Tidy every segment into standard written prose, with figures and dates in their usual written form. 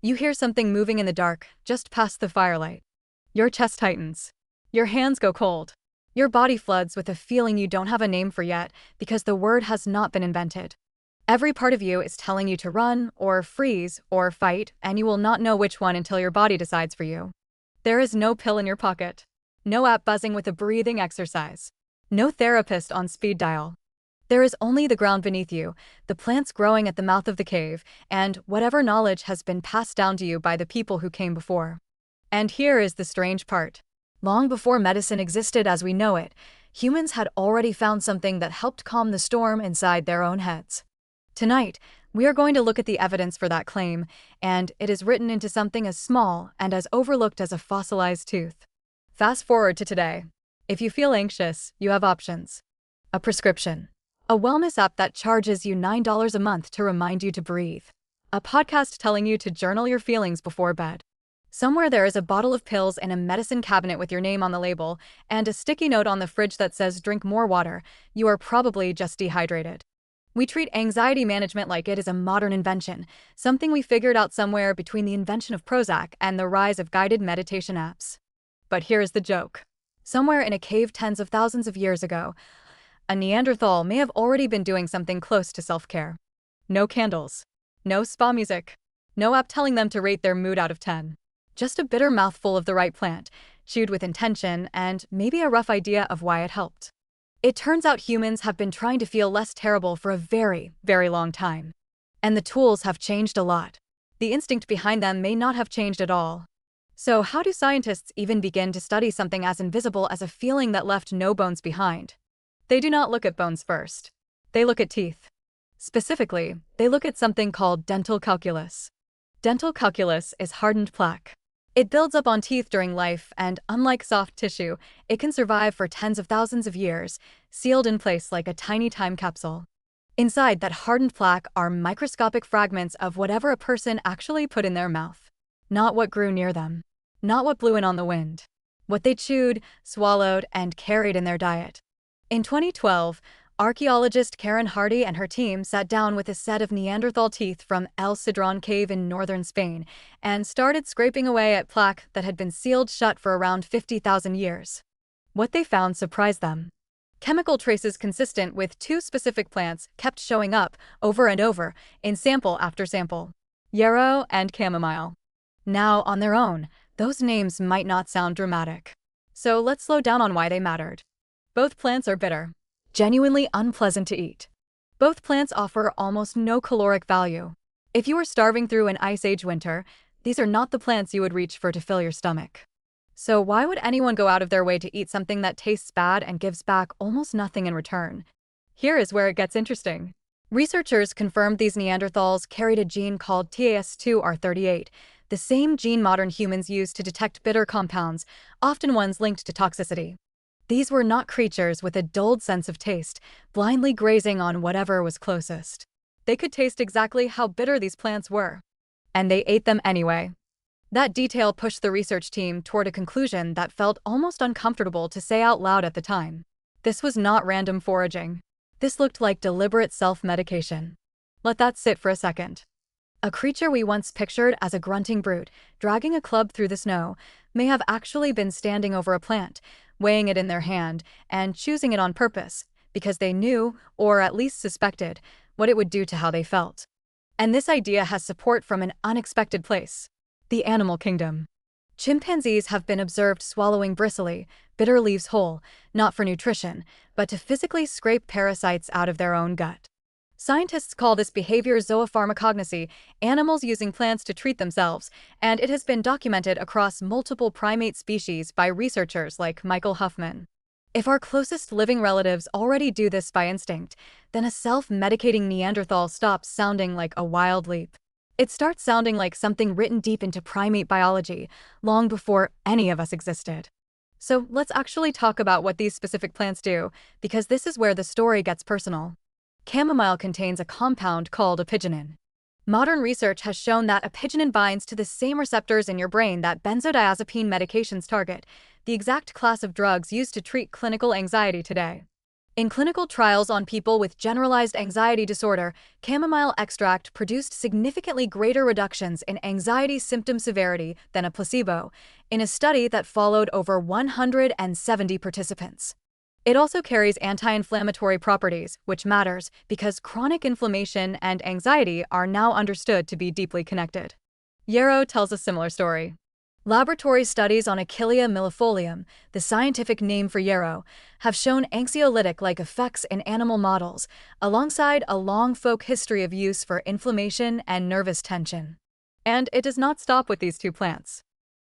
You hear something moving in the dark, just past the firelight. Your chest tightens. Your hands go cold. Your body floods with a feeling you don't have a name for yet because the word has not been invented. Every part of you is telling you to run, or freeze, or fight, and you will not know which one until your body decides for you. There is no pill in your pocket. No app buzzing with a breathing exercise. No therapist on speed dial. There is only the ground beneath you, the plants growing at the mouth of the cave, and whatever knowledge has been passed down to you by the people who came before. And here is the strange part. Long before medicine existed as we know it, humans had already found something that helped calm the storm inside their own heads. Tonight, we are going to look at the evidence for that claim, and it is written into something as small and as overlooked as a fossilized tooth. Fast forward to today. If you feel anxious, you have options. A prescription. A wellness app that charges you $9 a month to remind you to breathe. A podcast telling you to journal your feelings before bed. Somewhere there is a bottle of pills in a medicine cabinet with your name on the label, and a sticky note on the fridge that says drink more water. You are probably just dehydrated. We treat anxiety management like it is a modern invention, something we figured out somewhere between the invention of Prozac and the rise of guided meditation apps. But here's the joke. Somewhere in a cave tens of thousands of years ago, a Neanderthal may have already been doing something close to self-care. No candles. No spa music. No app telling them to rate their mood out of 10. Just a bitter mouthful of the right plant, chewed with intention, and maybe a rough idea of why it helped. It turns out humans have been trying to feel less terrible for a very, very long time. And the tools have changed a lot. The instinct behind them may not have changed at all. So how do scientists even begin to study something as invisible as a feeling that left no bones behind? They do not look at bones first. They look at teeth. Specifically, they look at something called dental calculus. Dental calculus is hardened plaque. It builds up on teeth during life, and unlike soft tissue, it can survive for tens of thousands of years, sealed in place like a tiny time capsule. Inside that hardened plaque are microscopic fragments of whatever a person actually put in their mouth. Not what grew near them. Not what blew in on the wind. What they chewed, swallowed, and carried in their diet. In 2012, archaeologist Karen Hardy and her team sat down with a set of Neanderthal teeth from El Cedron Cave in northern Spain and started scraping away at plaque that had been sealed shut for around 50,000 years. What they found surprised them. Chemical traces consistent with two specific plants kept showing up over and over in sample after sample. Yarrow and Chamomile. Now, on their own, those names might not sound dramatic. So let's slow down on why they mattered. Both plants are bitter. Genuinely unpleasant to eat. Both plants offer almost no caloric value. If you were starving through an ice age winter, these are not the plants you would reach for to fill your stomach. So why would anyone go out of their way to eat something that tastes bad and gives back almost nothing in return? Here is where it gets interesting. Researchers confirmed these Neanderthals carried a gene called TAS2R38, the same gene modern humans use to detect bitter compounds, often ones linked to toxicity. These were not creatures with a dulled sense of taste, blindly grazing on whatever was closest. They could taste exactly how bitter these plants were. And they ate them anyway. That detail pushed the research team toward a conclusion that felt almost uncomfortable to say out loud at the time. This was not random foraging. This looked like deliberate self-medication. Let that sit for a second. A creature we once pictured as a grunting brute, dragging a club through the snow, may have actually been standing over a plant, weighing it in their hand, and choosing it on purpose, because they knew, or at least suspected, what it would do to how they felt. And this idea has support from an unexpected place: the animal kingdom. Chimpanzees have been observed swallowing bristly, bitter leaves whole, not for nutrition, but to physically scrape parasites out of their own gut. Scientists call this behavior zoopharmacognosy, animals using plants to treat themselves, and it has been documented across multiple primate species by researchers like Michael Huffman. If our closest living relatives already do this by instinct, then a self-medicating Neanderthal stops sounding like a wild leap. It starts sounding like something written deep into primate biology, long before any of us existed. So let's actually talk about what these specific plants do, because this is where the story gets personal. Chamomile contains a compound called apigenin. Modern research has shown that apigenin binds to the same receptors in your brain that benzodiazepine medications target, the exact class of drugs used to treat clinical anxiety today. In clinical trials on people with generalized anxiety disorder, chamomile extract produced significantly greater reductions in anxiety symptom severity than a placebo, in a study that followed over 170 participants. It also carries anti-inflammatory properties, which matters because chronic inflammation and anxiety are now understood to be deeply connected. Yarrow tells a similar story. Laboratory studies on Achillea millefolium, the scientific name for yarrow, have shown anxiolytic-like effects in animal models, alongside a long folk history of use for inflammation and nervous tension. And it does not stop with these two plants.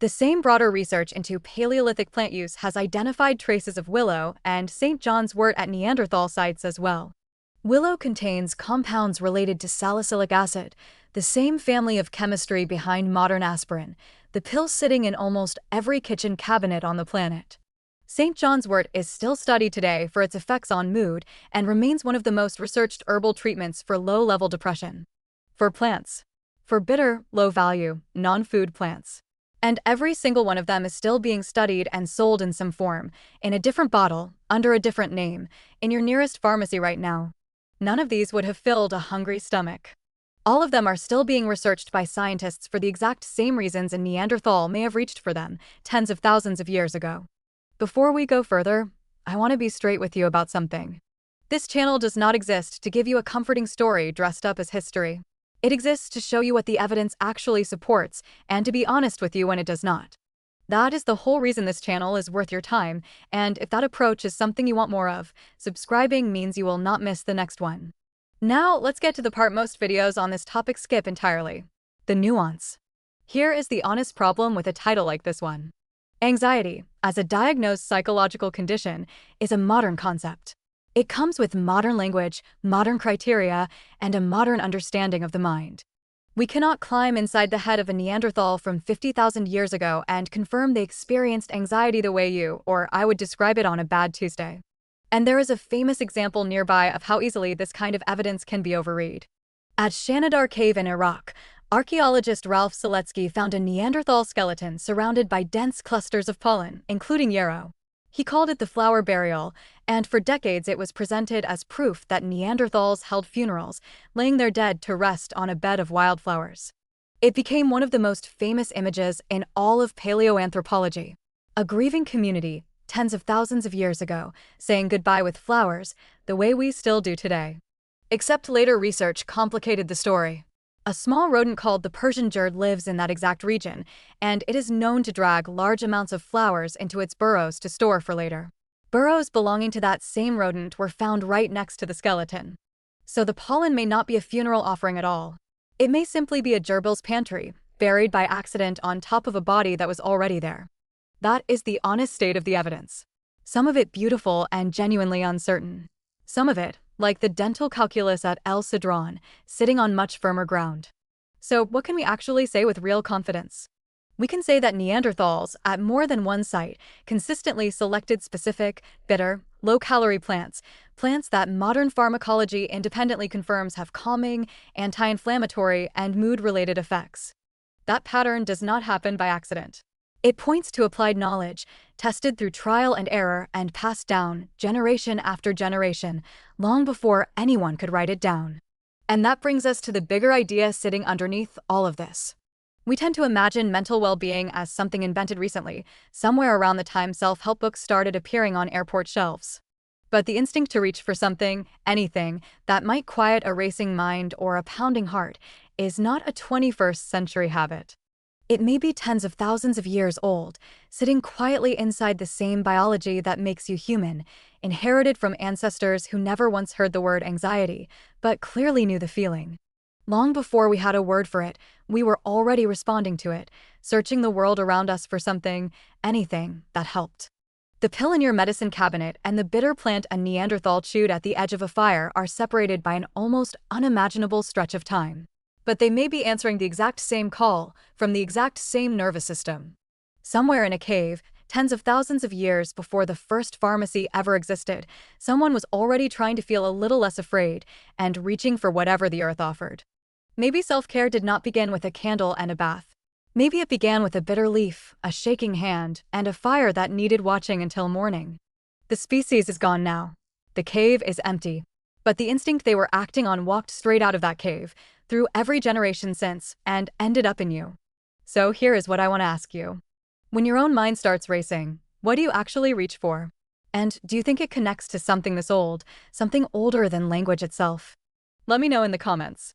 The same broader research into Paleolithic plant use has identified traces of willow and St. John's wort at Neanderthal sites as well. Willow contains compounds related to salicylic acid, the same family of chemistry behind modern aspirin, the pill sitting in almost every kitchen cabinet on the planet. St. John's wort is still studied today for its effects on mood and remains one of the most researched herbal treatments for low-level depression. For plants. For bitter, low-value, non-food plants. And every single one of them is still being studied and sold in some form, in a different bottle, under a different name, in your nearest pharmacy right now. None of these would have filled a hungry stomach. All of them are still being researched by scientists for the exact same reasons a Neanderthal may have reached for them tens of thousands of years ago. Before we go further, I want to be straight with you about something. This channel does not exist to give you a comforting story dressed up as history. It exists to show you what the evidence actually supports and to be honest with you when it does not. That is the whole reason this channel is worth your time, and if that approach is something you want more of, subscribing means you will not miss the next one. Now, let's get to the part most videos on this topic skip entirely. The nuance. Here is the honest problem with a title like this one. Anxiety, as a diagnosed psychological condition, is a modern concept. It comes with modern language, modern criteria, and a modern understanding of the mind. We cannot climb inside the head of a Neanderthal from 50,000 years ago and confirm they experienced anxiety the way you or I would describe it on a bad Tuesday. And there is a famous example nearby of how easily this kind of evidence can be overread. At Shanidar Cave in Iraq, archaeologist Ralph Seletsky found a Neanderthal skeleton surrounded by dense clusters of pollen, including yarrow. He called it the flower burial, and for decades it was presented as proof that Neanderthals held funerals, laying their dead to rest on a bed of wildflowers. It became one of the most famous images in all of paleoanthropology. A grieving community, tens of thousands of years ago, saying goodbye with flowers, the way we still do today. Except later research complicated the story. A small rodent called the Persian jerd lives in that exact region, and it is known to drag large amounts of flowers into its burrows to store for later. Burrows belonging to that same rodent were found right next to the skeleton. So the pollen may not be a funeral offering at all. It may simply be a gerbil's pantry, buried by accident on top of a body that was already there. That is the honest state of the evidence. Some of it beautiful and genuinely uncertain. Some of it, like the dental calculus at El Cedron, sitting on much firmer ground. So what can we actually say with real confidence? We can say that Neanderthals, at more than one site, consistently selected specific, bitter, low-calorie plants that modern pharmacology independently confirms have calming, anti-inflammatory, and mood-related effects. That pattern does not happen by accident. It points to applied knowledge, tested through trial and error and passed down, generation after generation, long before anyone could write it down. And that brings us to the bigger idea sitting underneath all of this. We tend to imagine mental well-being as something invented recently, somewhere around the time self-help books started appearing on airport shelves. But the instinct to reach for something, anything, that might quiet a racing mind or a pounding heart is not a 21st century habit. It may be tens of thousands of years old, sitting quietly inside the same biology that makes you human, inherited from ancestors who never once heard the word anxiety, but clearly knew the feeling. Long before we had a word for it, we were already responding to it, searching the world around us for something, anything, that helped. The pill in your medicine cabinet and the bitter plant a Neanderthal chewed at the edge of a fire are separated by an almost unimaginable stretch of time. But they may be answering the exact same call from the exact same nervous system. Somewhere in a cave, tens of thousands of years before the first pharmacy ever existed, someone was already trying to feel a little less afraid and reaching for whatever the earth offered. Maybe self-care did not begin with a candle and a bath. Maybe it began with a bitter leaf, a shaking hand, and a fire that needed watching until morning. The species is gone now. The cave is empty. But the instinct they were acting on walked straight out of that cave, through every generation since, and ended up in you. So here is what I want to ask you. When your own mind starts racing, what do you actually reach for? And do you think it connects to something this old, something older than language itself? Let me know in the comments.